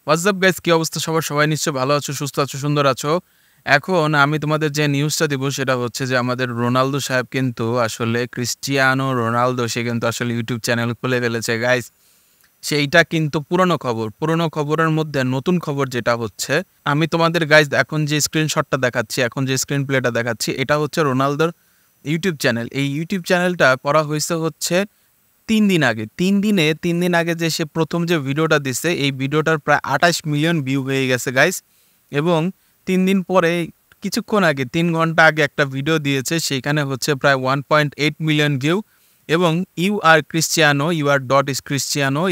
WhatsApp guys, কি অবস্থা সবার? সবাই নিশ্চয়ই ভালো আছো, সুস্থ আছো, সুন্দর আছো। এখন আমি তোমাদের যে নিউজটা দিব সেটা হচ্ছে যে আমাদের রোনালদো সাহেব কিন্তু আসলে ক্রিস্টিয়ানো রোনালদো সে কিন্তু আসলে ইউটিউব চ্যানেল খুলে ফেলেছে গাইস। সেইটা কিন্তু পুরনো খবর। পুরনো খবরের মধ্যে নতুন খবর যেটা হচ্ছে, আমি তোমাদের গাইস এখন যে স্ক্রিনশটটা দেখাচ্ছি, এখন যে স্ক্রিন প্লেটা দেখাচ্ছি, এটা হচ্ছে রোনালদোর ইউটিউব চ্যানেল। এই ইউটিউব চ্যানেলটা করা হয়েছে হচ্ছে ৩ দিন আগে। ৩ দিন আগে যে সে ১ম যে ভিডিওটা দিছে, এই ভিডিওটার প্রায় ২৮ মিলিয়ন ভিউ হয়ে গেছে গাইস। এবং ৩ দিন পরে কিছুক্ষণ আগে ৩ ঘন্টা আগে একটা ভিডিও দিয়েছে, সেইখানে হচ্ছে প্রায় 1.8 মিলিয়ন ভিউ। এবং U R Cristiano, U R dot is Cristiano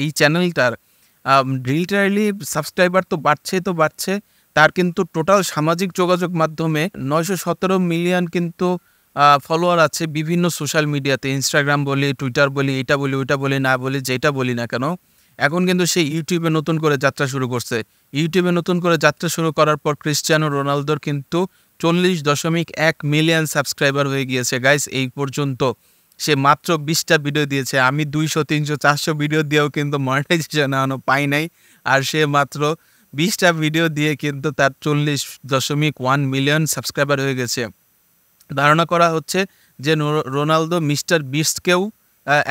এই চ্যানেলটার লিটারালি সাবস্ক্রাইবার তো বাড়ছে তো বাড়ছে। তার কিন্তু টোটাল সামাজিক যোগাযোগ মাধ্যমে ৯১৭ মিলিয়ন কিন্তু ফলোয়ার আছে বিভিন্ন সোশ্যাল মিডিয়াতে। ইনস্টাগ্রাম বলি, টুইটার বলি, এটা বলি, ওইটা বলি, না বলি, যেটা বলি না কেন। এখন কিন্তু সে ইউটিউবে নতুন করে যাত্রা শুরু করছে। ইউটিউবে নতুন করে যাত্রা শুরু করার পর ক্রিস্টিয়ানো রোনালদোর কিন্তু ৪০.১ মিলিয়ন সাবস্ক্রাইবার হয়ে গিয়েছে গাইস এই পর্যন্ত। সে মাত্র ২০টা ভিডিও দিয়েছে। আমি ২০০, ৩০০, ৪০০ ভিডিও দিয়েও কিন্তু মনিটাইজেশন এখনো পাই নাই। আর সে মাত্র ২০টা ভিডিও দিয়ে কিন্তু তার ৪০.১ মিলিয়ন সাবস্ক্রাইবার হয়ে গেছে। ধারণা করা হচ্ছে যে রোনালদো মিস্টার বিস্টকেও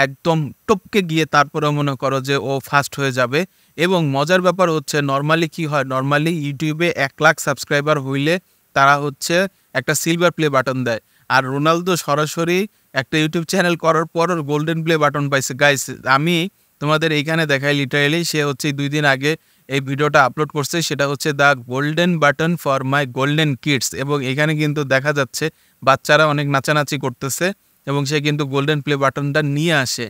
একদম টপকে গিয়ে তারপরেও মনে করো যে ও ফার্স্ট হয়ে যাবে। এবং মজার ব্যাপার হচ্ছে নরমালি কি হয়, নরমালি ইউটিউবে ১,০০,০০০ সাবস্ক্রাইবার হইলে তারা হচ্ছে একটা সিলভার প্লে বাটন দেয়। আর রোনালদো সরাসরি একটা ইউটিউব চ্যানেল করার পর ওর গোল্ডেন প্লে বাটন পাইছে গাইস। আমি তোমাদের এইখানে দেখাই লিটারেলি, সে হচ্ছে ২ দিন আগে এই ভিডিওটা আপলোড করছে, সেটা হচ্ছে the golden button for my golden kids. এবং এখানে কিন্তু দেখা যাচ্ছে বাচ্চারা অনেক নাচানাচি করতেছে এবং সে কিন্তু গোল্ডেন প্লে বাটনটা নিয়ে আসে।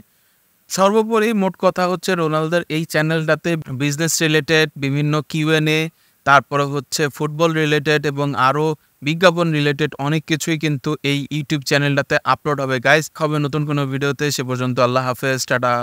সর্বোপরি মোট কথা হচ্ছে রোনালদোর এই চ্যানেলটাতে বিজনেস রিলেটেড বিভিন্ন কিউএনএ, তারপরে হচ্ছে ফুটবল রিলেটেড এবং আরও বিজ্ঞাপন রিলেটেড অনেক কিছুই কিন্তু এই ইউটিউব চ্যানেলটাতে আপলোড হবে গাইস। হবে নতুন কোনো ভিডিওতে, সে পর্যন্ত আল্লাহ হাফেজ, টাটা।